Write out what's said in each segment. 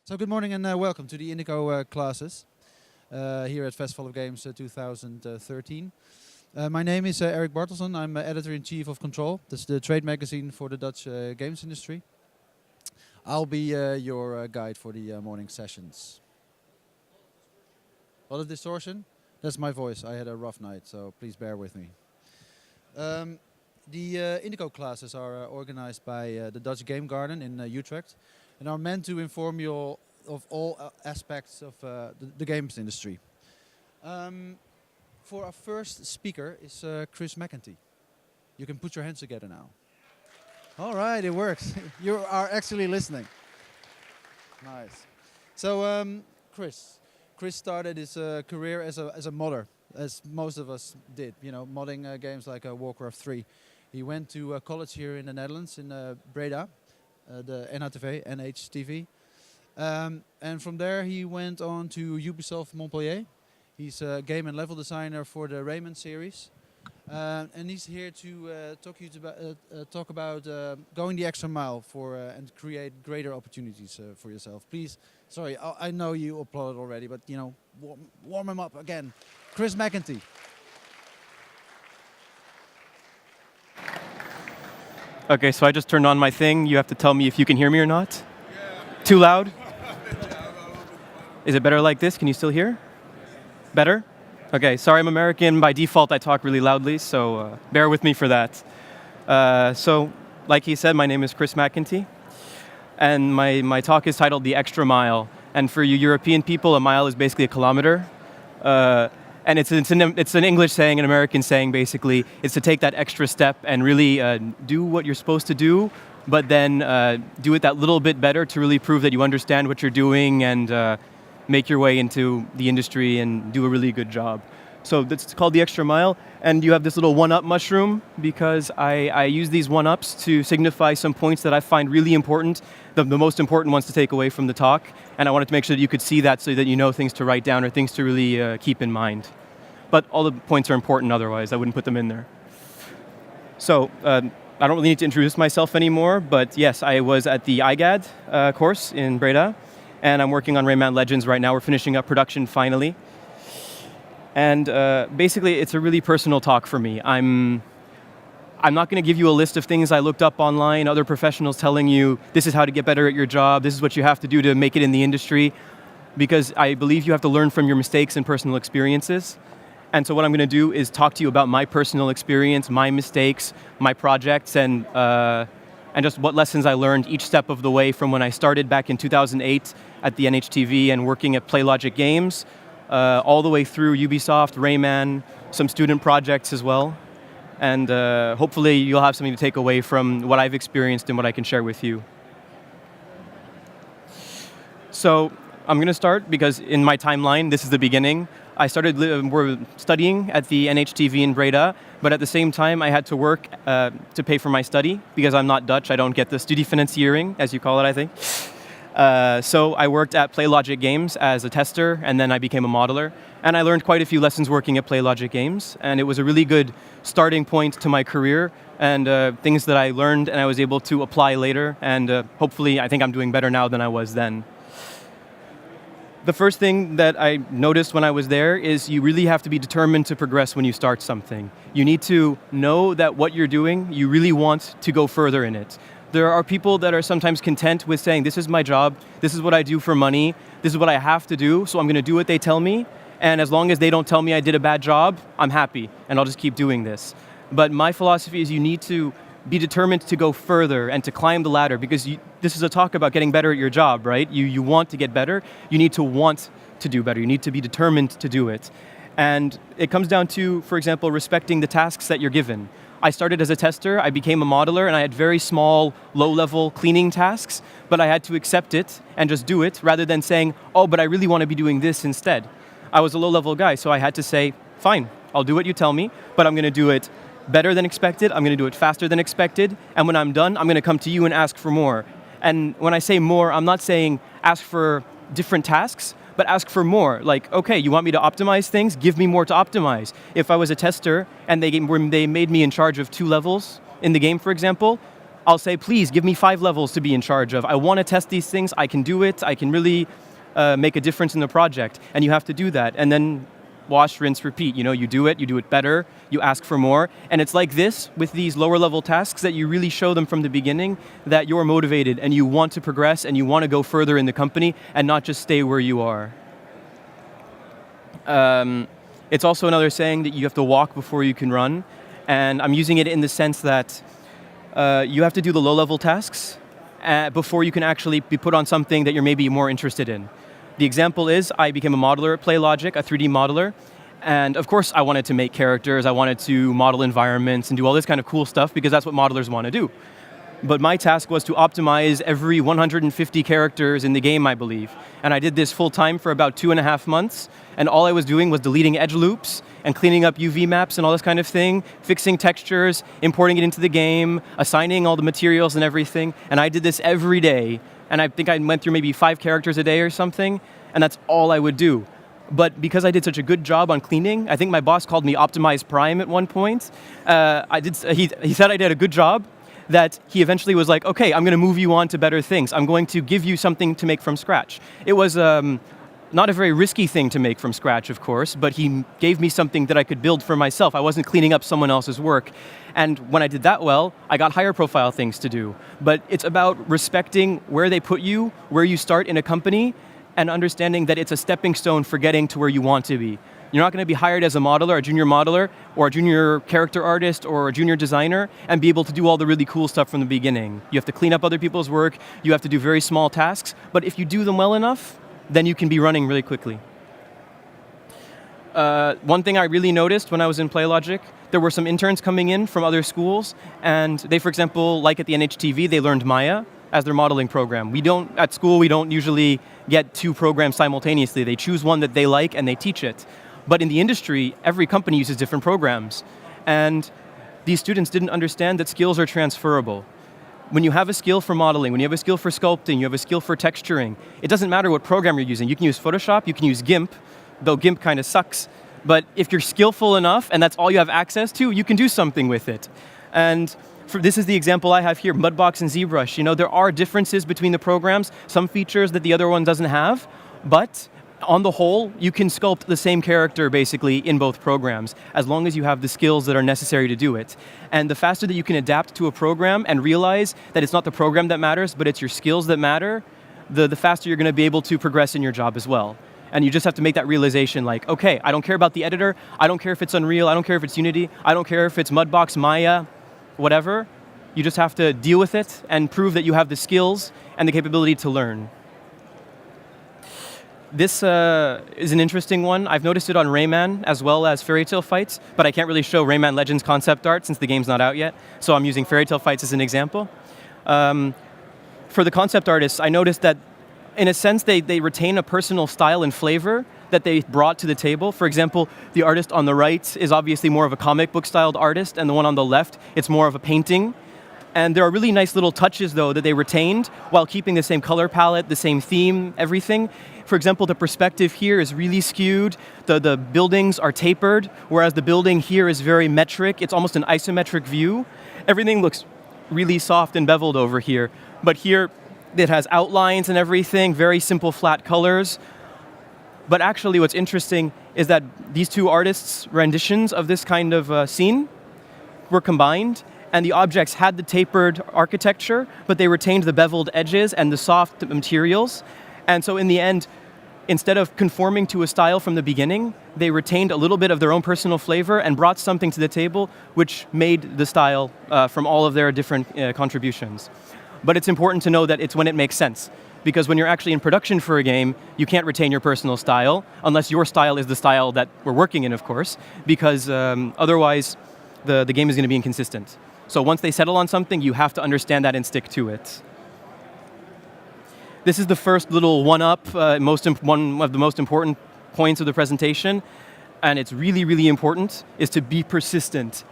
So good morning and welcome to the Indico classes here at Festival of Games 2013. My name is Eric Bartelson. I'm editor-in-chief of Control. That's the trade magazine for the Dutch games industry. I'll be your guide for the morning sessions. A lot of distortion? That's my voice. I had a rough night, so please bear with me. The Indico classes are organized by the Dutch Game Garden in Utrecht and are meant to inform you of all aspects of the games industry. For our first speaker is Chris McEntee. You can put your hands together now. All right, it works. You are actually listening. Nice. So Chris started his career as a modder, as most of us did. You know, modding games like Warcraft 3. He went to college here in the Netherlands in Breda, the NHTV. And from there he went on to Ubisoft Montpellier. He's a game and level designer for the Rayman series. And he's here to talk about going the extra mile for and create greater opportunities for yourself. Please, sorry, I know you applauded already, but you know, warm him up again. Chris McEntee. Okay, so I just turned on my thing. You have to tell me if you can hear me or not. Yeah. Too loud? Is it better like this? Can you still hear? Better? Okay, sorry, I'm American. By default, I talk really loudly, so bear with me for that. So, like he said, my name is Chris McEntee, and my talk is titled The Extra Mile. And for you European people, a mile is basically a kilometer. And it's an English saying, an American saying, basically. It's to take that extra step and really do what you're supposed to do, but then do it that little bit better to really prove that you understand what you're doing and make your way into the industry and do a really good job. So that's called the extra mile. And you have this little one-up mushroom because I use these one-ups to signify some points that I find really important, the most important ones to take away from the talk. And I wanted to make sure that you could see that so that you know things to write down or things to really keep in mind. But all the points are important otherwise. I wouldn't put them in there. So I don't really need to introduce myself anymore, but yes, I was at the IGAD course in Breda, and I'm working on Rayman Legends right now. We're finishing up production finally. And basically, it's a really personal talk for me. I'm not going to give you a list of things I looked up online, other professionals telling you this is how to get better at your job, this is what you have to do to make it in the industry, because I believe you have to learn from your mistakes and personal experiences. And so what I'm going to do is talk to you about my personal experience, my mistakes, my projects, and just what lessons I learned each step of the way from when I started back in 2008 at the NHTV and working at PlayLogic Games, all the way through Ubisoft, Rayman, some student projects as well. And hopefully you'll have something to take away from what I've experienced and what I can share with you. So I'm going to start because in my timeline, this is the beginning. I started studying at the NHTV in Breda, but at the same time I had to work to pay for my study because I'm not Dutch. I don't get the studiefinanciering, as you call it, I think. So I worked at PlayLogic Games as a tester, and then I became a modeler. And I learned quite a few lessons working at PlayLogic Games, and it was a really good starting point to my career and things that I learned and I was able to apply later, and hopefully I think I'm doing better now than I was then. The first thing that I noticed when I was there is you really have to be determined to progress when you start something. You need to know that what you're doing, you really want to go further in it. There are people that are sometimes content with saying, this is my job, this is what I do for money, this is what I have to do, so I'm going to do what they tell me, and as long as they don't tell me I did a bad job, I'm happy, and I'll just keep doing this. But my philosophy is you need to be determined to go further and to climb the ladder, because this is a talk about getting better at your job, right? You want to get better, you need to want to do better, you need to be determined to do it. And it comes down to, for example, respecting the tasks that you're given. I started as a tester, I became a modeler, and I had very small, low-level cleaning tasks, but I had to accept it and just do it, rather than saying, oh, but I really want to be doing this instead. I was a low-level guy, so I had to say, fine, I'll do what you tell me, but I'm going to do it better than expected, I'm going to do it faster than expected, and when I'm done, I'm going to come to you and ask for more. And when I say more, I'm not saying ask for different tasks, but ask for more. Like, okay, you want me to optimize things? Give me more to optimize. If I was a tester and they made me in charge of 2 levels in the game, for example, I'll say, please give me 5 levels to be in charge of. I want to test these things. I can do it. I can really make a difference in the project. And you have to do that. And then wash, rinse, repeat. You do it better, you ask for more. And it's like this with these lower level tasks that you really show them from the beginning that you're motivated and you want to progress and you want to go further in the company and not just stay where you are. It's also another saying that you have to walk before you can run. And I'm using it in the sense that you have to do the low-level tasks before you can actually be put on something that you're maybe more interested in. The example is I became a modeler at PlayLogic, a 3D modeler. And of course, I wanted to make characters. I wanted to model environments and do all this kind of cool stuff because that's what modelers want to do. But my task was to optimize every 150 characters in the game, I believe. And I did this full time for about 2.5 months. And all I was doing was deleting edge loops and cleaning up UV maps and all this kind of thing, fixing textures, importing it into the game, assigning all the materials and everything. And I did this every day. And I think I went through maybe 5 characters a day or something. And that's all I would do. But because I did such a good job on cleaning, I think my boss called me Optimize Prime at one point. He said I did a good job, that he eventually was like, okay, I'm going to move you on to better things. I'm going to give you something to make from scratch. It was not a very risky thing to make from scratch, of course, but he gave me something that I could build for myself. I wasn't cleaning up someone else's work. And when I did that well, I got higher profile things to do. But it's about respecting where they put you, where you start in a company, and understanding that it's a stepping stone for getting to where you want to be. You're not going to be hired as a modeler, a junior modeler, or a junior character artist, or a junior designer, and be able to do all the really cool stuff from the beginning. You have to clean up other people's work, you have to do very small tasks, but if you do them well enough, then you can be running really quickly. One thing I really noticed when I was in PlayLogic, there were some interns coming in from other schools, and they, for example, like at the NHTV, they learned Maya as their modeling program. At school, we don't usually get 2 programs simultaneously. They choose one that they like and they teach it. But in the industry, every company uses different programs. And these students didn't understand that skills are transferable. When you have a skill for modeling, when you have a skill for sculpting, you have a skill for texturing, it doesn't matter what program you're using. You can use Photoshop, you can use GIMP, though GIMP kind of sucks. But if you're skillful enough and that's all you have access to, you can do something with it. And this is the example I have here, Mudbox and ZBrush. There are differences between the programs, some features that the other one doesn't have, but on the whole, you can sculpt the same character basically in both programs, as long as you have the skills that are necessary to do it. And the faster that you can adapt to a program and realize that it's not the program that matters, but it's your skills that matter, the faster you're going to be able to progress in your job as well. And you just have to make that realization like, okay, I don't care about the editor, I don't care if it's Unreal, I don't care if it's Unity, I don't care if it's Mudbox, Maya, whatever. You just have to deal with it and prove that you have the skills and the capability to learn. This is an interesting one. I've noticed it on Rayman as well as Fairy Tale Fights, but I can't really show Rayman Legends concept art since the game's not out yet, so I'm using Fairy Tale Fights as an example. For the concept artists, I noticed that in a sense they retain a personal style and flavor that they brought to the table. For example, the artist on the right is obviously more of a comic book styled artist, and the one on the left, it's more of a painting. And there are really nice little touches, though, that they retained while keeping the same color palette, the same theme, everything. For example, the perspective here is really skewed. The buildings are tapered, whereas the building here is very metric. It's almost an isometric view. Everything looks really soft and beveled over here. But here, it has outlines and everything, very simple flat colors. But actually, what's interesting is that these 2 artists' renditions of this kind of scene were combined, and the objects had the tapered architecture, but they retained the beveled edges and the soft materials. And so in the end, instead of conforming to a style from the beginning, they retained a little bit of their own personal flavor and brought something to the table which made the style from all of their different contributions. But it's important to know that it's when it makes sense. Because when you're actually in production for a game, you can't retain your personal style, unless your style is the style that we're working in, of course, because otherwise the game is going to be inconsistent. So once they settle on something, you have to understand that and stick to it. This is the first little one-up, one of the most important points of the presentation, and it's really, really important, is to be persistent.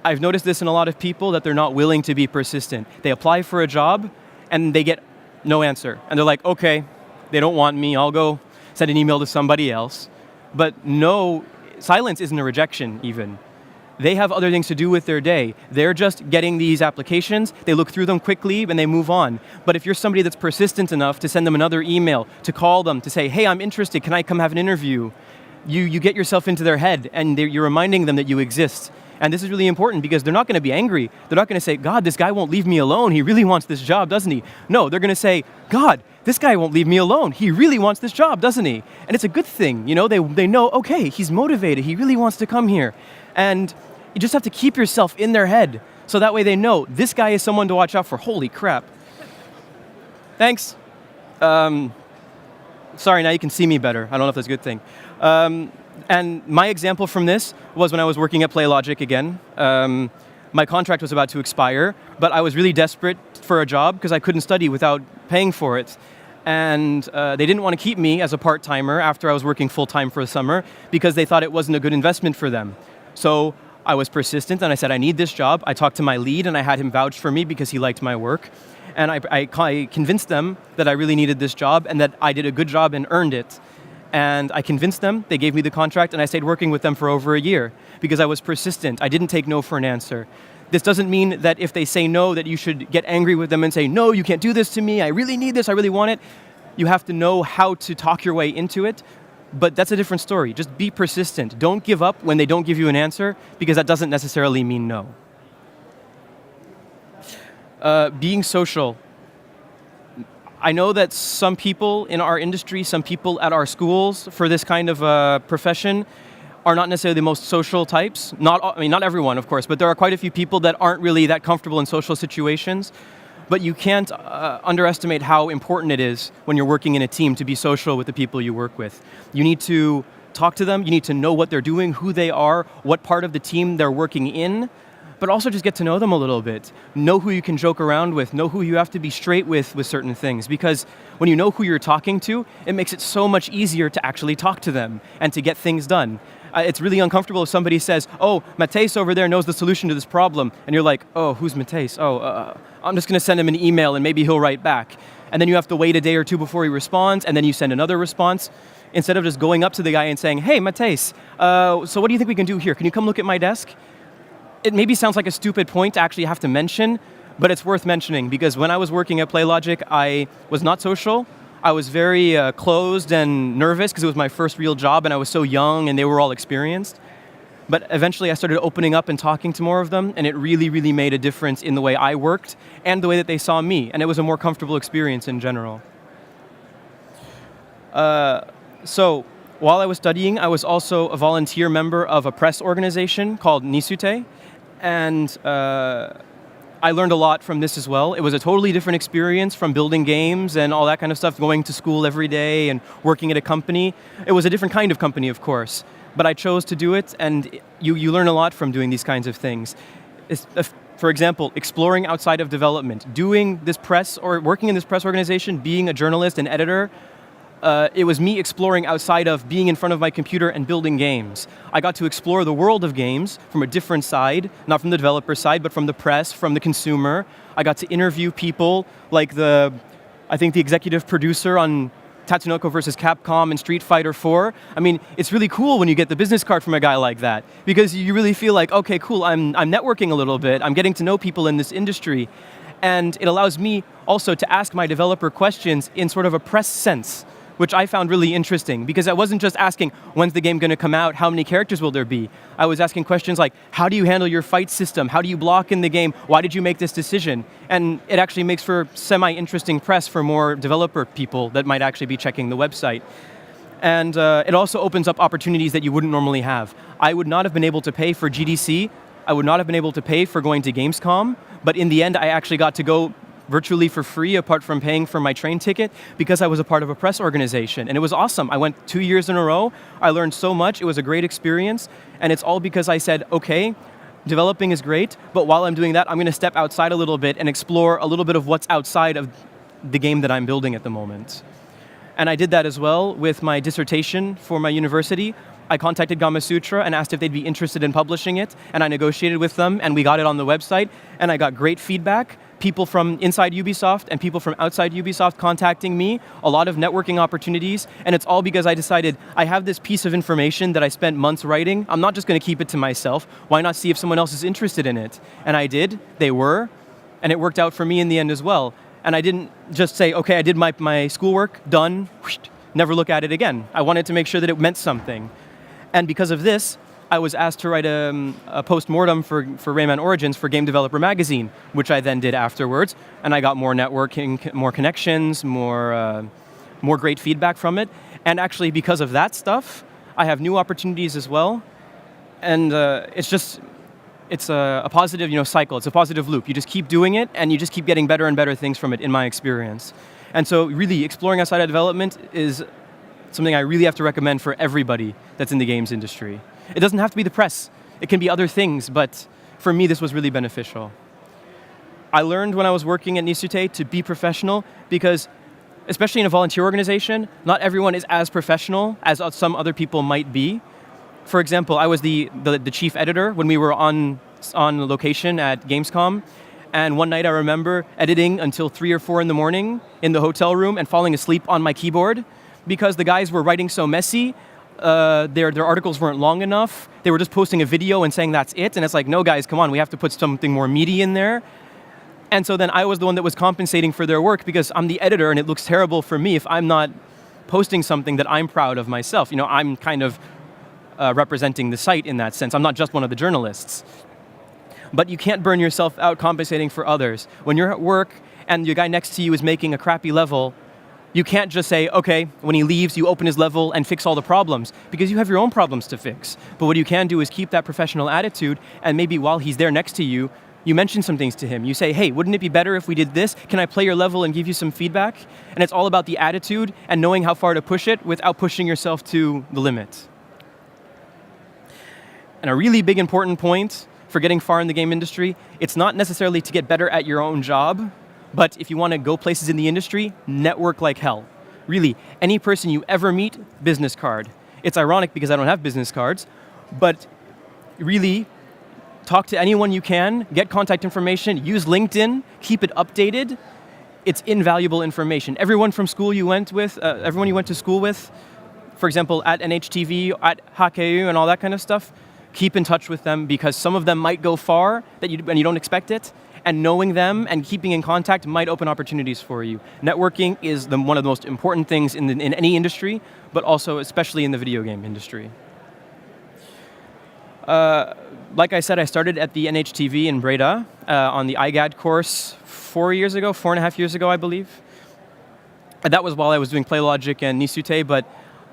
I've noticed this in a lot of people, that they're not willing to be persistent. They apply for a job, and they get no answer. And they're like, okay, they don't want me, I'll go send an email to somebody else. But no, silence isn't a rejection, even. They have other things to do with their day. They're just getting these applications, they look through them quickly, and they move on. But if you're somebody that's persistent enough to send them another email, to call them, to say, hey, I'm interested, can I come have an interview? You get yourself into their head, and you're reminding them that you exist. And this is really important because they're not going to be angry. They're not going to say, God, this guy won't leave me alone. He really wants this job, doesn't he? No, they're going to say, God, this guy won't leave me alone. He really wants this job, doesn't he? And it's a good thing. They know, okay, he's motivated. He really wants to come here. And you just have to keep yourself in their head so that way they know this guy is someone to watch out for. Holy crap. Thanks. Sorry, now you can see me better. I don't know if that's a good thing. And my example from this was when I was working at PlayLogic again. My contract was about to expire, but I was really desperate for a job because I couldn't study without paying for it. And they didn't want to keep me as a part-timer after I was working full-time for a summer because they thought it wasn't a good investment for them. So I was persistent and I said, I need this job. I talked to my lead and I had him vouch for me because he liked my work. And I convinced them that I really needed this job and that I did a good job and earned it. And I convinced them, they gave me the contract, and I stayed working with them for over a year because I was persistent. I didn't take no for an answer. This doesn't mean that if they say no, that you should get angry with them and say, no, you can't do this to me, I really need this, I really want it. You have to know how to talk your way into it, but that's a different story. Just be persistent. Don't give up when they don't give you an answer because that doesn't necessarily mean no. Being social. I know that some people in our industry, some people at our schools for this kind of profession are not necessarily the most social types. Not everyone, of course, but there are quite a few people that aren't really that comfortable in social situations. But you can't underestimate how important it is when you're working in a team to be social with the people you work with. You need to talk to them, you need to know what they're doing, who they are, what part of the team they're working in, but also just get to know them a little bit. Know who you can joke around with, know who you have to be straight with certain things, because when you know who you're talking to, it makes it so much easier to actually talk to them and to get things done. It's really uncomfortable if somebody says, oh, Matthijs over there knows the solution to this problem, and you're like, oh, who's Matthijs? Oh, I'm just going to send him an email and maybe he'll write back. And then you have to wait a day or two before he responds, and then you send another response, instead of just going up to the guy and saying, hey, Matthijs, so what do you think we can do here? Can you come look at my desk? It maybe sounds like a stupid point to actually have to mention, but it's worth mentioning because when I was working at PlayLogic, I was not social. I was very closed and nervous because it was my first real job and I was so young and they were all experienced. But eventually I started opening up and talking to more of them, and it really, really made a difference in the way I worked and the way that they saw me, and it was a more comfortable experience in general. So while I was studying, I was also a volunteer member of a press organization called Nisute. And I learned a lot from this as well. It was a totally different experience from building games and all that kind of stuff, going to school every day and working at a company. It was a different kind of company, of course, but I chose to do it, and you learn a lot from doing these kinds of things. For example, exploring outside of development, doing this press or working in this press organization, being a journalist and editor. It was me exploring outside of being in front of my computer and building games. I got to explore the world of games from a different side, not from the developer side, but from the press, from the consumer. I got to interview people like I think the executive producer on Tatsunoko versus Capcom and Street Fighter 4. I mean, it's really cool when you get the business card from a guy like that, because you really feel like, okay, cool, I'm networking a little bit, I'm getting to know people in this industry, and it allows me also to ask my developer questions in sort of a press sense, which I found really interesting, because I wasn't just asking, when's the game going to come out, how many characters will there be? I was asking questions like, how do you handle your fight system? How do you block in the game? Why did you make this decision? And it actually makes for semi-interesting press for more developer people that might actually be checking the website. And it also opens up opportunities that you wouldn't normally have. I would not have been able to pay for GDC. I would not have been able to pay for going to Gamescom, but in the end, I actually got to go virtually for free, apart from paying for my train ticket, because I was a part of a press organization. And it was awesome. I went 2 years in a row. I learned so much. It was a great experience. And it's all because I said, okay, developing is great, but while I'm doing that, I'm going to step outside a little bit and explore a little bit of what's outside of the game that I'm building at the moment. And I did that as well with my dissertation for my university. I contacted Gamasutra and asked if they'd be interested in publishing it, and I negotiated with them, and we got it on the website, and I got great feedback. people from inside Ubisoft and people from outside Ubisoft contacting me, a lot of networking opportunities, and it's all because I decided I have this piece of information that I spent months writing. I'm not just going to keep it to myself. Why not see if someone else is interested in it? And I did, they were, and it worked out for me in the end as well. And I didn't just say, okay, I did my schoolwork, done, never look at it again. I wanted to make sure that it meant something. And because of this, I was asked to write a post-mortem for Rayman Origins for Game Developer Magazine, which I then did afterwards, and I got more networking, more connections, more great feedback from it. And actually, because of that stuff, I have new opportunities as well. And it's a positive, cycle. It's a positive loop. You just keep doing it, and you just keep getting better and better things from it, in my experience. And so, really, exploring outside of development is something I really have to recommend for everybody that's in the games industry. It doesn't have to be the press. It can be other things, but for me, this was really beneficial. I learned when I was working at Nisute to be professional because, especially in a volunteer organization, not everyone is as professional as some other people might be. For example, I was the chief editor when we were on location at Gamescom, and one night I remember editing until 3 or 4 in the morning in the hotel room and falling asleep on my keyboard because the guys were writing so messy. Their articles weren't long enough. They were just posting a video and saying that's it. And it's like, no guys, come on, we have to put something more meaty in there. And so then I was the one that was compensating for their work because I'm the editor and it looks terrible for me if I'm not posting something that I'm proud of myself. I'm kind of representing the site in that sense. I'm not just one of the journalists. But you can't burn yourself out compensating for others. When you're at work and the guy next to you is making a crappy level, you can't just say, okay, when he leaves, you open his level and fix all the problems, because you have your own problems to fix. But what you can do is keep that professional attitude, and maybe while he's there next to you, you mention some things to him. You say, hey, wouldn't it be better if we did this? Can I play your level and give you some feedback? And it's all about the attitude and knowing how far to push it without pushing yourself to the limit. And a really big important point for getting far in the game industry, it's not necessarily to get better at your own job, but if you want to go places in the industry, network like hell. Really, any person you ever meet, business card. It's ironic because I don't have business cards, but really, talk to anyone you can, get contact information, use LinkedIn, keep it updated. It's invaluable information. Everyone from school you went with, everyone you went to school with, for example, at NHTV, at HKU and all that kind of stuff, keep in touch with them because some of them might go far and you don't expect it. And knowing them and keeping in contact might open opportunities for you. Networking is one of the most important things in any industry, but also especially in the video game industry. Like I said, I started at the NHTV in Breda on the IGAD course 4.5 years ago, I believe. And that was while I was doing PlayLogic and Nisute, but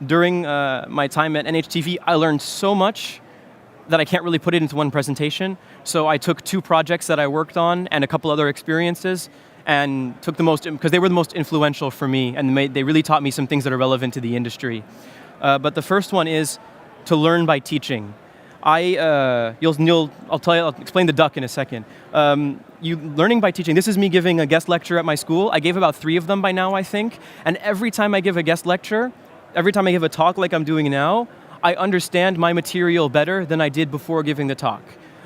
during my time at NHTV, I learned so much that I can't really put it into one presentation. So I took 2 projects that I worked on and a couple other experiences and took because they were the most influential for me and they really taught me some things that are relevant to the industry. But the first one is to learn by teaching. I'll explain the duck in a second. Learning by teaching, this is me giving a guest lecture at my school. I gave about 3 of them by now, I think. And every time I give a guest lecture, every time I give a talk like I'm doing now, I understand my material better than I did before giving the talk.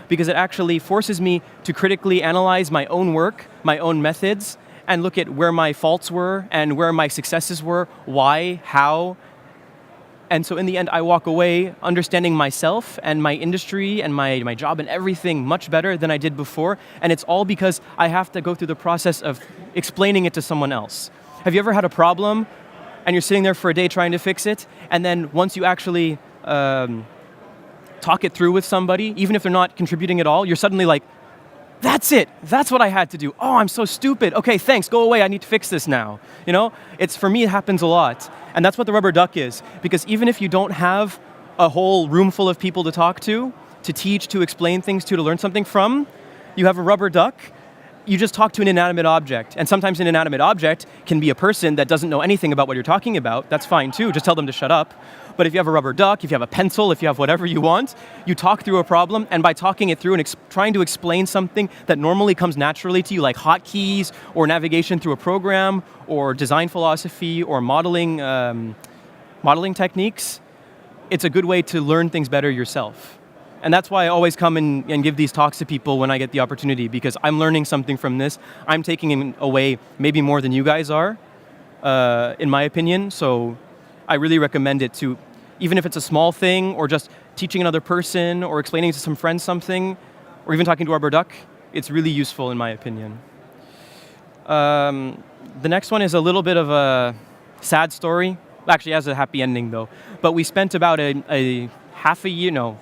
Because it actually forces me to critically analyze my own work, my own methods, and look at where my faults were and where my successes were, why, how. And so in the end, I walk away understanding myself and my industry and my job and everything much better than I did before. And it's all because I have to go through the process of explaining it to someone else. Have you ever had a problem and you're sitting there for a day trying to fix it, and then once you actually talk it through with somebody, even if they're not contributing at all, you're suddenly like, that's it, that's what I had to do. Oh, I'm so stupid. Okay, thanks, go away, I need to fix this now. For me, it happens a lot. And that's what the rubber duck is, because even if you don't have a whole room full of people to talk to teach, to explain things to learn something from, you have a rubber duck, you just talk to an inanimate object. And sometimes an inanimate object can be a person that doesn't know anything about what you're talking about. That's fine too, just tell them to shut up. But if you have a rubber duck, if you have a pencil, if you have whatever you want, you talk through a problem, and by talking it through and trying to explain something that normally comes naturally to you, like hotkeys, or navigation through a program, or design philosophy, or modeling techniques, it's a good way to learn things better yourself. And that's why I always come and give these talks to people when I get the opportunity, because I'm learning something from this. I'm taking away maybe more than you guys are, in my opinion. So I really recommend it to, even if it's a small thing, or just teaching another person, or explaining to some friends something, or even talking to our Burduck. It's really useful in my opinion. The next one is a little bit of a sad story. Actually, it has a happy ending though. But we spent about a half a year, no,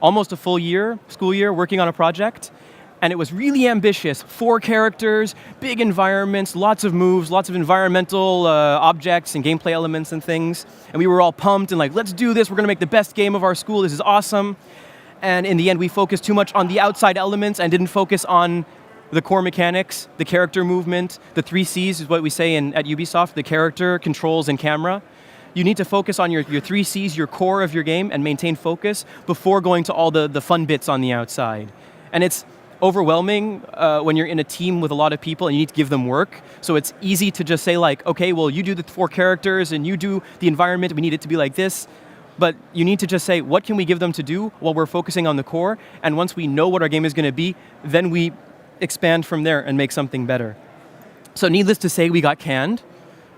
almost a full year, school year, working on a project. And it was really ambitious. 4 characters, big environments, lots of moves, lots of environmental objects and gameplay elements and things. And we were all pumped and like, let's do this. We're going to make the best game of our school. This is awesome. And in the end, we focused too much on the outside elements and didn't focus on the core mechanics, the character movement. The 3 C's is what we say at Ubisoft, the character, controls, and camera. You need to focus on your 3 C's, your core of your game, and maintain focus before going to all the fun bits on the outside. And it's overwhelming when you're in a team with a lot of people and you need to give them work. So it's easy to just say like, okay, well, you do the 4 characters and you do the environment, we need it to be like this. But you need to just say, what can we give them to do while we're focusing on the core? And once we know what our game is going to be, then we expand from there and make something better. So needless to say, we got canned.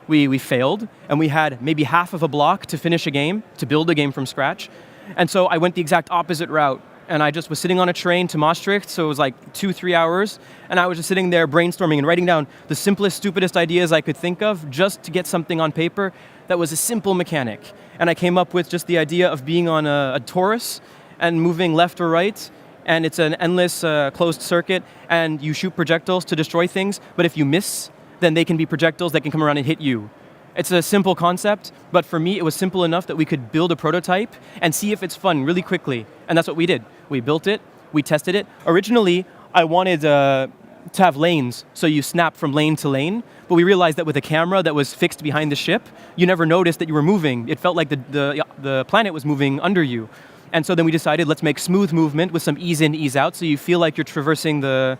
We failed, and we had maybe half of a block to finish a game, to build a game from scratch. And so I went the exact opposite route. And I just was sitting on a train to Maastricht, so it was like 2-3 hours, and I was just sitting there brainstorming and writing down the simplest, stupidest ideas I could think of just to get something on paper that was a simple mechanic. And I came up with just the idea of being on a torus and moving left or right, and it's an endless closed circuit, and you shoot projectiles to destroy things, but if you miss, then they can be projectiles that can come around and hit you. It's a simple concept, but for me, it was simple enough that we could build a prototype and see if it's fun really quickly. And that's what we did. We built it, we tested it. Originally, I wanted to have lanes, so you snap from lane to lane, but we realized that with a camera that was fixed behind the ship, you never noticed that you were moving. It felt like the planet was moving under you. And so then we decided, let's make smooth movement with some ease in, ease out, so you feel like you're traversing the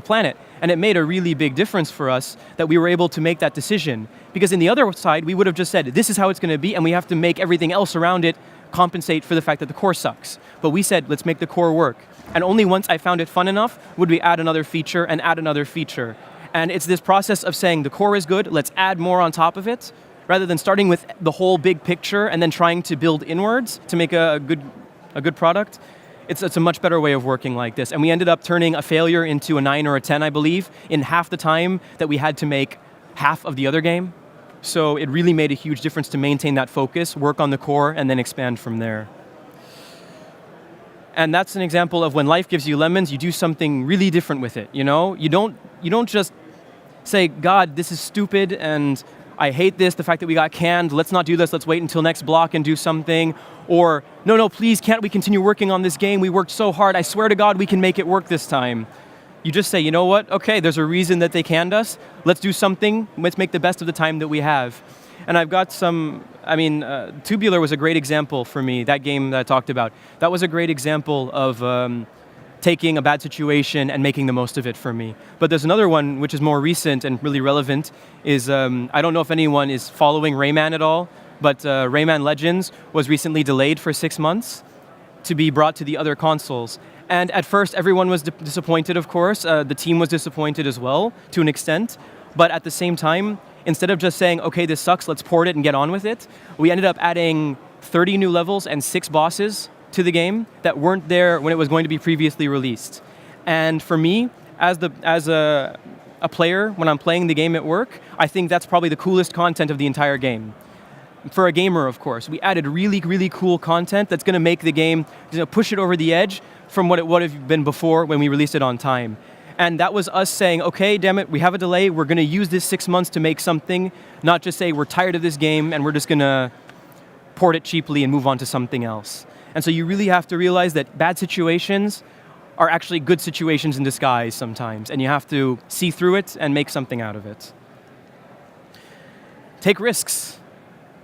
planet. And it made a really big difference for us that we were able to make that decision. Because in the other side, we would have just said, this is how it's going to be, and we have to make everything else around it compensate for the fact that the core sucks. But we said, let's make the core work. And only once I found it fun enough would we add another feature and add another feature. And it's this process of saying the core is good, let's add more on top of it, rather than starting with the whole big picture and then trying to build inwards to make a good product. It's a much better way of working like this. And we ended up turning a failure into a 9 or a 10, I believe, in half the time that we had to make half of the other game. So it really made a huge difference to maintain that focus, work on the core, and then expand from there. And that's an example of when life gives you lemons, you do something really different with it, you know? You don't just say, God, this is stupid, and I hate this, the fact that we got canned, let's not do this, let's wait until next block and do something. Or, no, please, can't we continue working on this game? We worked so hard, I swear to God we can make it work this time. You just say, you know what, okay, there's a reason that they canned us, let's do something, let's make the best of the time that we have. And I've got some, Tubular was a great example for me, that game that I talked about. That was a great example of taking a bad situation and making the most of it for me. But there's another one which is more recent and really relevant, is, I don't know if anyone is following Rayman at all, but Rayman Legends was recently delayed for 6 months to be brought to the other consoles. And at first everyone was disappointed, of course. The team was disappointed as well, to an extent. But at the same time, instead of just saying, okay, this sucks, let's port it and get on with it, we ended up adding 30 new levels and 6 bosses to the game that weren't there when it was going to be previously released. And for me, as a player, when I'm playing the game at work, I think that's probably the coolest content of the entire game. For a gamer, of course, we added really, really cool content that's going to make the game, push it over the edge from what it would have been before when we released it on time. And that was us saying, okay, damn it, we have a delay, we're going to use this 6 months to make something, not just say we're tired of this game and we're just going to port it cheaply and move on to something else. And so you really have to realize that bad situations are actually good situations in disguise sometimes, and you have to see through it and make something out of it. Take risks.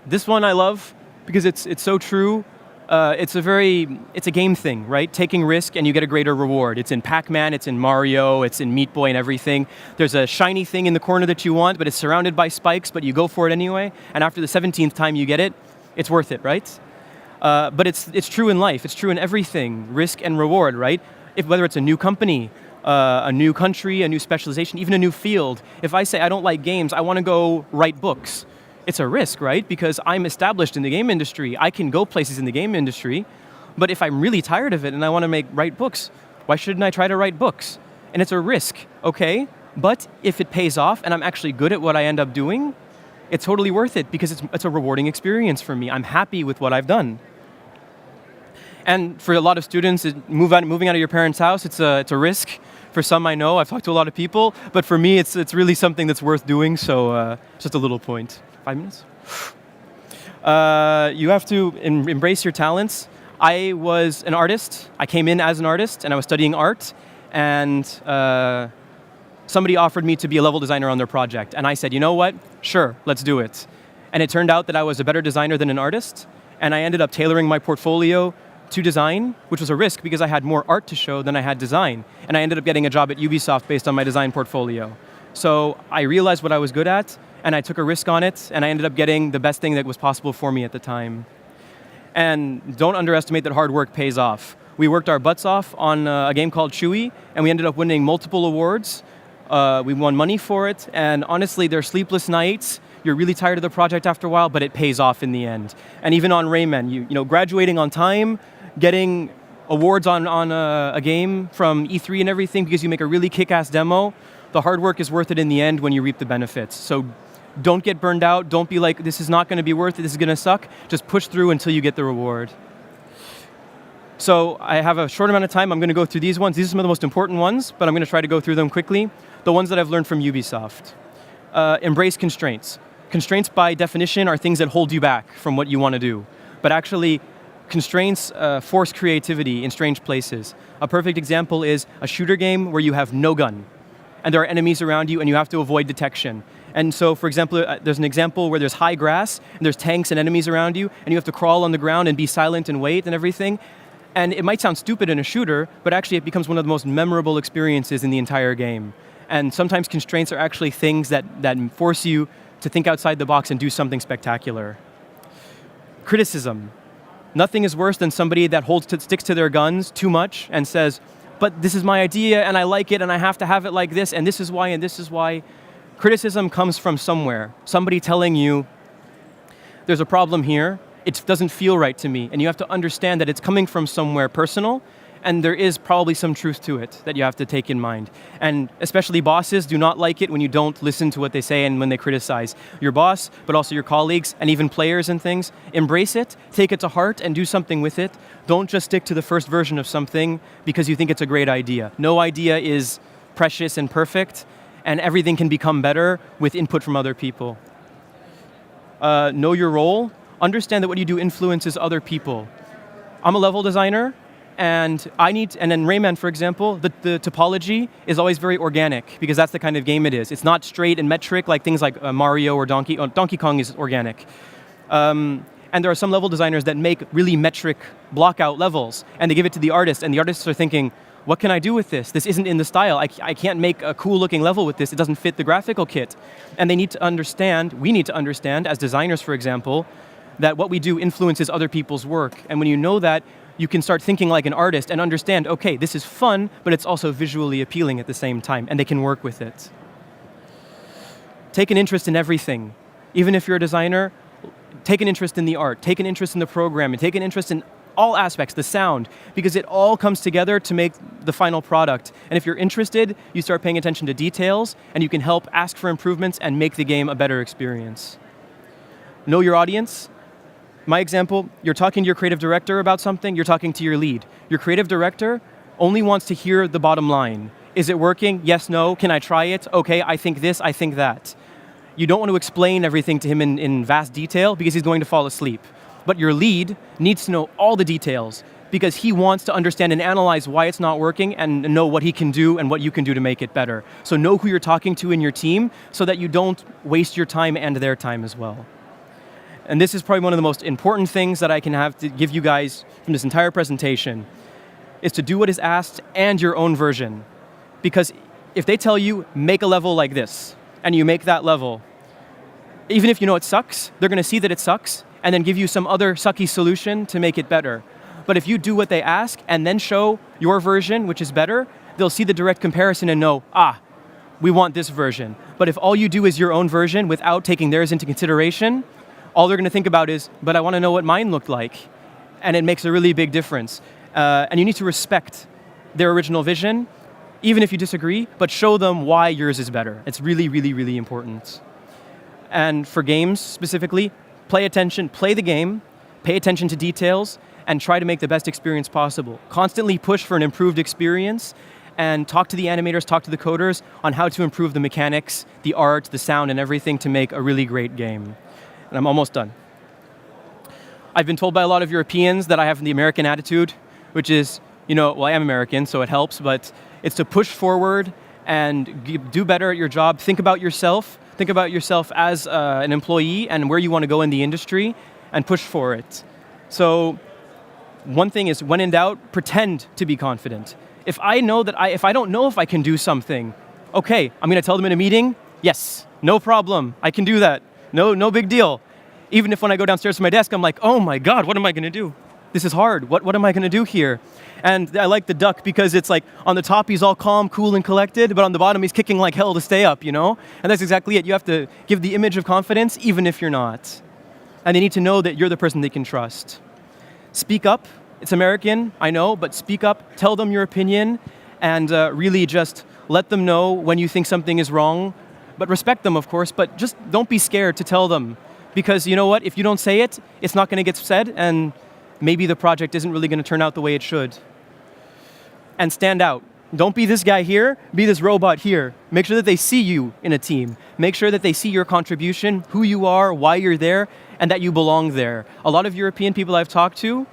This one I love because it's so true. It's a game thing, right? Taking risk and you get a greater reward. It's in Pac-Man, it's in Mario, it's in Meat Boy and everything. There's a shiny thing in the corner that you want, but it's surrounded by spikes, but you go for it anyway. And after the 17th time you get it, it's worth it, right? But it's true in life. It's true in everything. Risk and reward, right? Whether it's a new company, a new country, a new specialization, even a new field. If I say I don't like games, I want to go write books. It's a risk, right? Because I'm established in the game industry. I can go places in the game industry. But if I'm really tired of it and I want to write books, why shouldn't I try to write books? And it's a risk, okay? But if it pays off and I'm actually good at what I end up doing, it's totally worth it because it's a rewarding experience for me. I'm happy with what I've done. And for a lot of students, moving out of your parents' house, it's a risk. For some, I know, I've talked to a lot of people, but for me, it's really something that's worth doing, so just a little point. 5 minutes? You have to embrace your talents. I was an artist. I came in as an artist, and I was studying art, and somebody offered me to be a level designer on their project, and I said, you know what? Sure, let's do it. And it turned out that I was a better designer than an artist, and I ended up tailoring my portfolio to design, which was a risk because I had more art to show than I had design. And I ended up getting a job at Ubisoft based on my design portfolio. So I realized what I was good at, and I took a risk on it, and I ended up getting the best thing that was possible for me at the time. And don't underestimate that hard work pays off. We worked our butts off on a game called Chewy, and we ended up winning multiple awards. We won money for it, and honestly, there are sleepless nights. You're really tired of the project after a while, but it pays off in the end. And even on Rayman, you know, graduating on time, getting awards on a game from E3 and everything because you make a really kick-ass demo, the hard work is worth it in the end when you reap the benefits. So don't get burned out. Don't be like, this is not going to be worth it, this is going to suck. Just push through until you get the reward. So I have a short amount of time. I'm going to go through these ones. These are some of the most important ones, but I'm going to try to go through them quickly. The ones that I've learned from Ubisoft. Embrace constraints. Constraints by definition are things that hold you back from what you want to do. But actually, constraints force creativity in strange places. A perfect example is a shooter game where you have no gun, and there are enemies around you, and you have to avoid detection. And so, for example, there's an example where there's high grass, and there's tanks and enemies around you, and you have to crawl on the ground and be silent and wait and everything. And it might sound stupid in a shooter, but actually it becomes one of the most memorable experiences in the entire game. And sometimes constraints are actually things that force you to think outside the box and do something spectacular. Criticism. Nothing is worse than somebody that sticks to their guns too much and says, but this is my idea and I like it and I have to have it like this and this is why and this is why. Criticism comes from somewhere. Somebody telling you, there's a problem here, it doesn't feel right to me, and you have to understand that it's coming from somewhere personal, and there is probably some truth to it that you have to take in mind. And especially bosses do not like it when you don't listen to what they say and when they criticize your boss, but also your colleagues and even players and things. Embrace it, take it to heart, and do something with it. Don't just stick to the first version of something because you think it's a great idea. No idea is precious and perfect, and everything can become better with input from other people. Know your role. Understand that what you do influences other people. I'm a level designer, and then Rayman, for example, the topology is always very organic because that's the kind of game it is. It's not straight and metric like things like Mario or Donkey Kong is organic. And there are some level designers that make really metric block out levels, and they give it to the artist, and the artists are thinking, what can I do with this? This isn't in the style. I can't make a cool looking level with this. It doesn't fit the graphical kit. And we need to understand, as designers, for example, that what we do influences other people's work. And when you know that, you can start thinking like an artist and understand, okay, this is fun, but it's also visually appealing at the same time, and they can work with it. Take an interest in everything. Even if you're a designer, take an interest in the art, take an interest in the programming, take an interest in all aspects, the sound, because it all comes together to make the final product. And if you're interested, you start paying attention to details, and you can help ask for improvements and make the game a better experience. Know your audience. My example, you're talking to your creative director about something, you're talking to your lead. Your creative director only wants to hear the bottom line. Is it working? Yes, no. Can I try it? Okay, I think this, I think that. You don't want to explain everything to him in vast detail because he's going to fall asleep. But your lead needs to know all the details because he wants to understand and analyze why it's not working and know what he can do and what you can do to make it better. So know who you're talking to in your team so that you don't waste your time and their time as well. And this is probably one of the most important things that I can have to give you guys from this entire presentation, is to do what is asked and your own version. Because if they tell you, make a level like this, and you make that level, even if you know it sucks, they're going to see that it sucks, and then give you some other sucky solution to make it better. But if you do what they ask and then show your version, which is better, they'll see the direct comparison and know, we want this version. But if all you do is your own version without taking theirs into consideration, all they're going to think about is, but I want to know what mine looked like. And it makes a really big difference. And you need to respect their original vision, even if you disagree, but show them why yours is better. It's really, really, really important. And for games specifically, play attention, play the game, pay attention to details, and try to make the best experience possible. Constantly push for an improved experience, and talk to the animators, talk to the coders on how to improve the mechanics, the art, the sound, and everything to make a really great game. And I'm almost done. I've been told by a lot of Europeans that I have the American attitude, which is, well, I am American, so it helps, but it's to push forward and do better at your job. Think about yourself. Think about yourself as an employee and where you want to go in the industry, and push for it. So one thing is, when in doubt, pretend to be confident. If I don't know if I can do something, okay, I'm going to tell them in a meeting, yes, no problem, I can do that. No big deal. Even if when I go downstairs to my desk, I'm like, oh my God, what am I going to do? This is hard. What am I going to do here? And I like the duck because it's like on the top he's all calm, cool, and collected, but on the bottom he's kicking like hell to stay up, And that's exactly it. You have to give the image of confidence even if you're not. And they need to know that you're the person they can trust. Speak up. It's American, I know, but speak up, tell them your opinion, and really just let them know when you think something is wrong. But respect them, of course, but just don't be scared to tell them. Because you know what, if you don't say it, it's not going to get said, and maybe the project isn't really going to turn out the way it should. And stand out. Don't be this guy here, be this robot here. Make sure that they see you in a team. Make sure that they see your contribution, who you are, why you're there, and that you belong there. A lot of European people I've talked to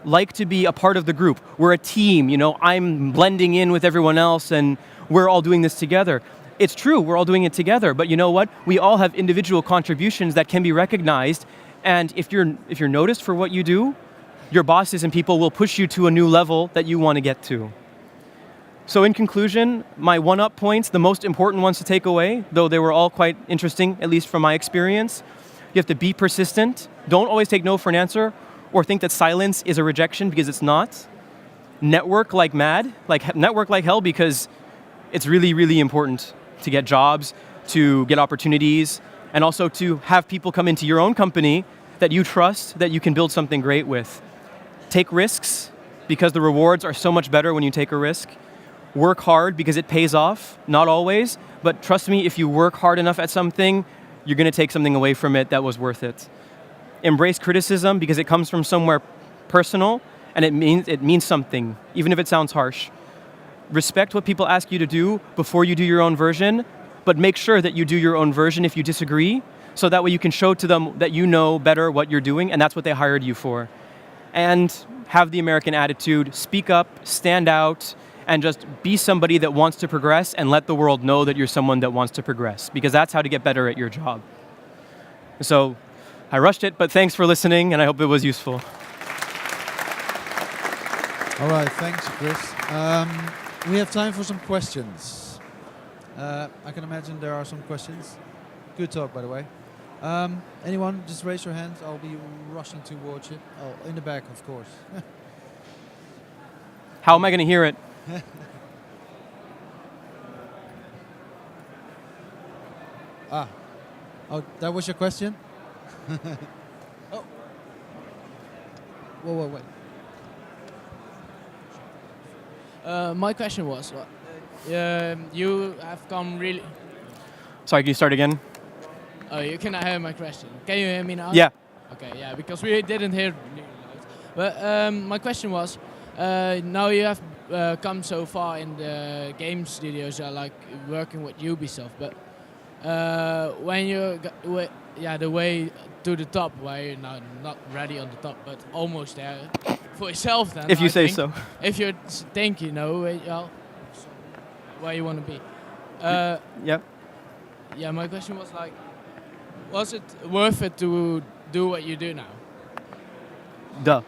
like to be a part of the group. We're a team, I'm blending in with everyone else and we're all doing this together. It's true, we're all doing it together, but you know what? We all have individual contributions that can be recognized, and if you're noticed for what you do, your bosses and people will push you to a new level that you want to get to. So in conclusion, my one-up points, the most important ones to take away, though they were all quite interesting, at least from my experience. You have to be persistent. Don't always take no for an answer, or think that silence is a rejection, because it's not. Network like mad, network like hell, because it's really, really important to get jobs, to get opportunities, and also to have people come into your own company that you trust, that you can build something great with. Take risks, because the rewards are so much better when you take a risk. Work hard, because it pays off, not always, but trust me, if you work hard enough at something, you're going to take something away from it that was worth it. Embrace criticism, because it comes from somewhere personal, and it means something, even if it sounds harsh. Respect what people ask you to do before you do your own version, but make sure that you do your own version if you disagree, so that way you can show to them that you know better what you're doing, and that's what they hired you for. And have the American attitude, speak up, stand out, and just be somebody that wants to progress, and let the world know that you're someone that wants to progress, because that's how to get better at your job. So I rushed it, but thanks for listening, and I hope it was useful. All right, thanks, Chris. We have time for some questions. I can imagine there are some questions. Good talk, by the way. Anyone, just raise your hand. I'll be rushing towards you. Oh, in the back, of course. How am I going to hear it? Oh, that was your question? Oh. Whoa, wait. My question was, you have come really... Sorry, can you start again? Oh, you cannot hear my question. Can you hear me now? Yeah. Okay, yeah, because we didn't hear really loud. But my question was, now you have come so far in the game studios, like working with Ubisoft, but when you the way to the top, where you're not ready on the top, but almost there for yourself then. If you say so. If you think you know where you want to be. Yep. Yeah, my question was like, was it worth it to do what you do now? Duh.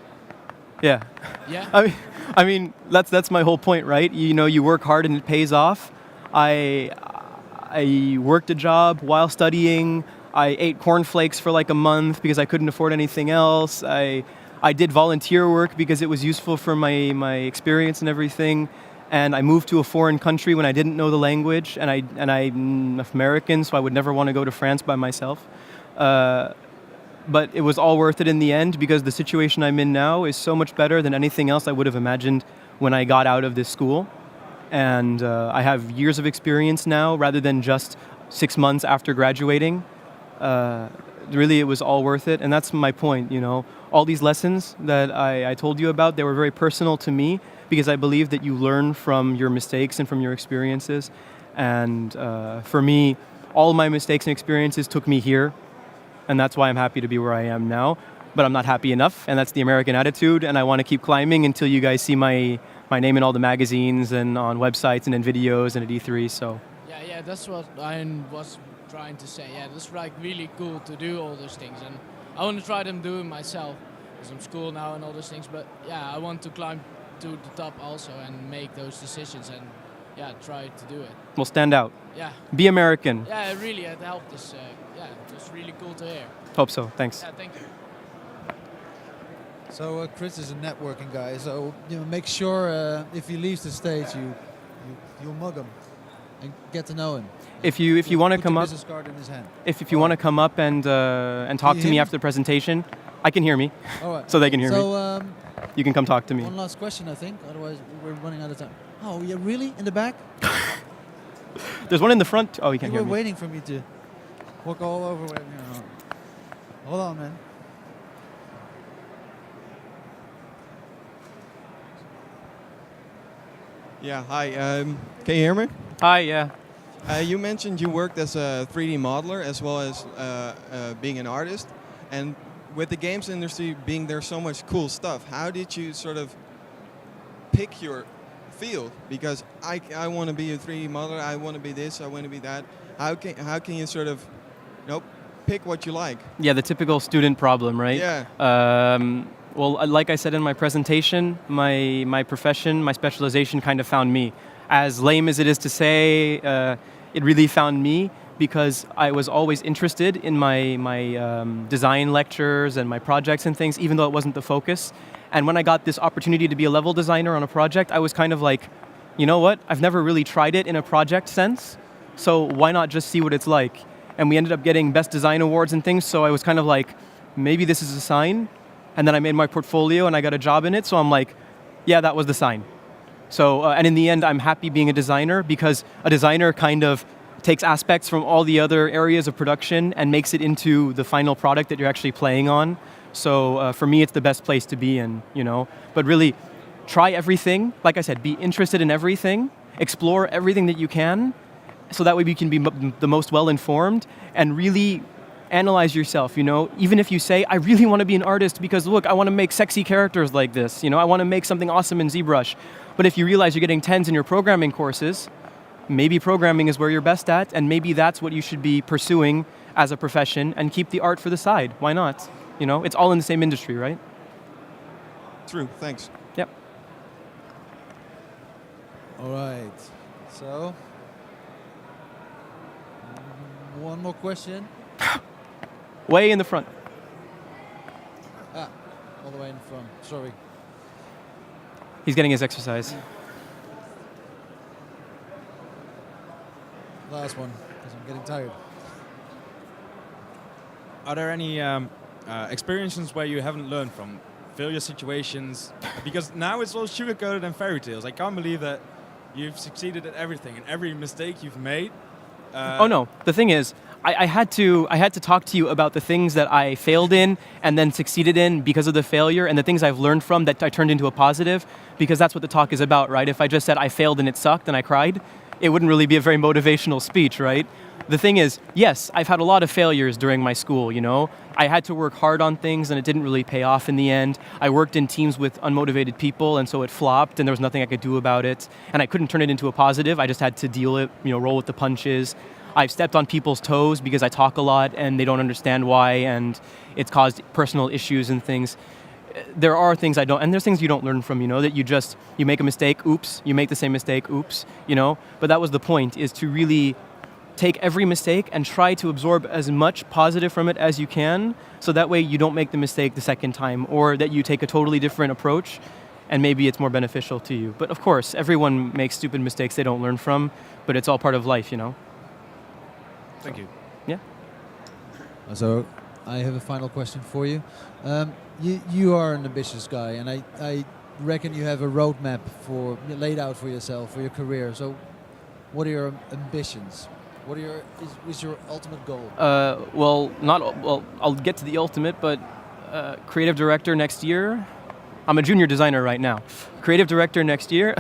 Yeah. Yeah. I mean that's my whole point, right? You work hard and it pays off. I worked a job while studying. I ate cornflakes for like a month because I couldn't afford anything else. I did volunteer work because it was useful for my experience and everything. And I moved to a foreign country when I didn't know the language, and I'm American, so I would never want to go to France by myself. But it was all worth it in the end because the situation I'm in now is so much better than anything else I would have imagined when I got out of this school. And I have years of experience now rather than just 6 months after graduating. Really, it was all worth it, and that's my point, you know. All these lessons that I told you about, they were very personal to me because I believe that you learn from your mistakes and from your experiences. And for me, all my mistakes and experiences took me here, and that's why I'm happy to be where I am now. But I'm not happy enough, and that's the American attitude, and I want to keep climbing until you guys see my name in all the magazines and on websites and in videos and at E3, so. Yeah, that's what I was trying to say. Yeah, it's like really cool to do all those things, and I want to try them doing myself, because I'm school now and all those things, but yeah, I want to climb to the top also and make those decisions and yeah, try to do it. Well, stand out. Yeah. Be American. Yeah, really, it helped us. Yeah, it was really cool to hear. Hope so, thanks. Yeah, thank you. So Chris is a networking guy, so make sure if he leaves the stage, you mug him and get to know him. If you want to come up, business card in his hand. If you want to come up and talk to me after the presentation, I can hear me, all right. so they can hear me. So You can come talk to me. one last question, I think. Otherwise, we're running out of time. Oh, yeah, really? In the back? There's one in the front. Oh, you can't You hear were me. waiting for me to walk all over. Hold on, man. Yeah, hi. Can you hear me? Hi, yeah. You mentioned you worked as a 3D modeler as well as being an artist. And with the games industry being there so much cool stuff, how did you sort of pick your field? Because I want to be a 3D modeler, I want to be this, I want to be that. How can you sort of pick what you like? Yeah, the typical student problem, right? Yeah. Well, like I said in my presentation, my profession, my specialization kind of found me. As lame as it is to say, it really found me because I was always interested in my design lectures and my projects and things, even though it wasn't the focus. And when I got this opportunity to be a level designer on a project, I was kind of like, you know what? I've never really tried it in a project sense, so why not just see what it's like? And we ended up getting best design awards and things, so I was kind of like, maybe this is a sign. And then I made my portfolio and I got a job in it, so I'm like, yeah, that was the sign. So, and in the end, I'm happy being a designer because a designer kind of takes aspects from all the other areas of production and makes it into the final product that you're actually playing on. So for me, it's the best place to be in, you know. But really, try everything. Like I said, be interested in everything. Explore everything that you can, so that way you can be the most well-informed and really analyze yourself, you know. Even if you say, I really want to be an artist because, look, I want to make sexy characters like this, you know, I want to make something awesome in ZBrush. But if you realize you're getting 10s in your programming courses, maybe programming is where you're best at, and maybe that's what you should be pursuing as a profession, and keep the art for the side. Why not? You know, it's all in the same industry, right? True, thanks. Yep. All right. So, one more question. Way in the front. All the way in front. Sorry. He's getting his exercise. Last one, because I'm getting tired. Are there any experiences where you haven't learned from failure situations? Because now it's all sugar-coated and fairy tales. I can't believe that you've succeeded at everything and every mistake you've made. Oh no, the thing is, I had to talk to you about the things that I failed in and then succeeded in because of the failure, and the things I've learned from that I turned into a positive, because that's what the talk is about, right? If I just said I failed and it sucked and I cried, it wouldn't really be a very motivational speech, right? The thing is, yes, I've had a lot of failures during my school, you know. I had to work hard on things and it didn't really pay off in the end. I worked in teams with unmotivated people and so it flopped and there was nothing I could do about it. And I couldn't turn it into a positive, I just had to deal it, you know, roll with the punches. I've stepped on people's toes because I talk a lot and they don't understand why, and it's caused personal issues and things. There are things I don't, and there's things you don't learn from, you know, that you make a mistake, oops, you make the same mistake, oops, you know. But that was the point, is to really take every mistake and try to absorb as much positive from it as you can, so that way you don't make the mistake the second time, or that you take a totally different approach and maybe it's more beneficial to you. But of course, everyone makes stupid mistakes they don't learn from, but it's all part of life, you know? Thank you. Yeah. So I have a final question for you. You are an ambitious guy, and I reckon you have a roadmap laid out for yourself, for your career. So what are your ambitions? What are is your ultimate goal? I'll get to the ultimate, but creative director next year. I'm a junior designer right now. Creative director next year.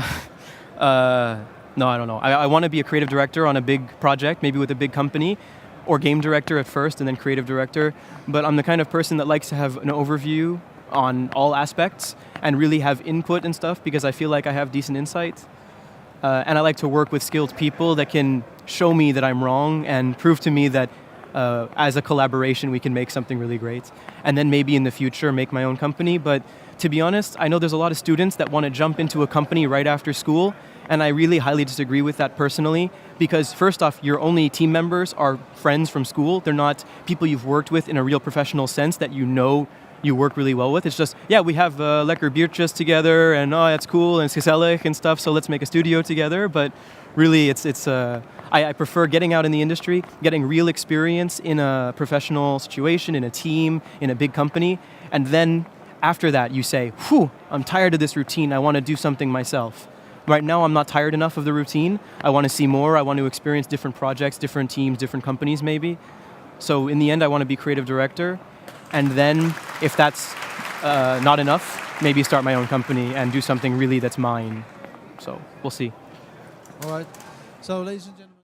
No, I don't know. I want to be a creative director on a big project, maybe with a big company, or game director at first and then creative director. But I'm the kind of person that likes to have an overview on all aspects and really have input and stuff, because I feel like I have decent insight. And I like to work with skilled people that can show me that I'm wrong and prove to me that as a collaboration we can make something really great. And then maybe in the future make my own company. But to be honest, I know there's a lot of students that want to jump into a company right after school, and I really highly disagree with that personally, because first off, your only team members are friends from school. They're not people you've worked with in a real professional sense that you know you work really well with. It's just, yeah, we have lekker biertjes together, and oh, that's cool, and it's gezellig and stuff, so let's make a studio together. But really, I prefer getting out in the industry, getting real experience in a professional situation, in a team, in a big company, and then after that you say, whew, I'm tired of this routine, I want to do something myself. Right now I'm not tired enough of the routine. I want to see more, I want to experience different projects, different teams, different companies maybe. So in the end I want to be creative director, and then if that's not enough, maybe start my own company and do something really that's mine. So we'll see. All right. So ladies and gentlemen.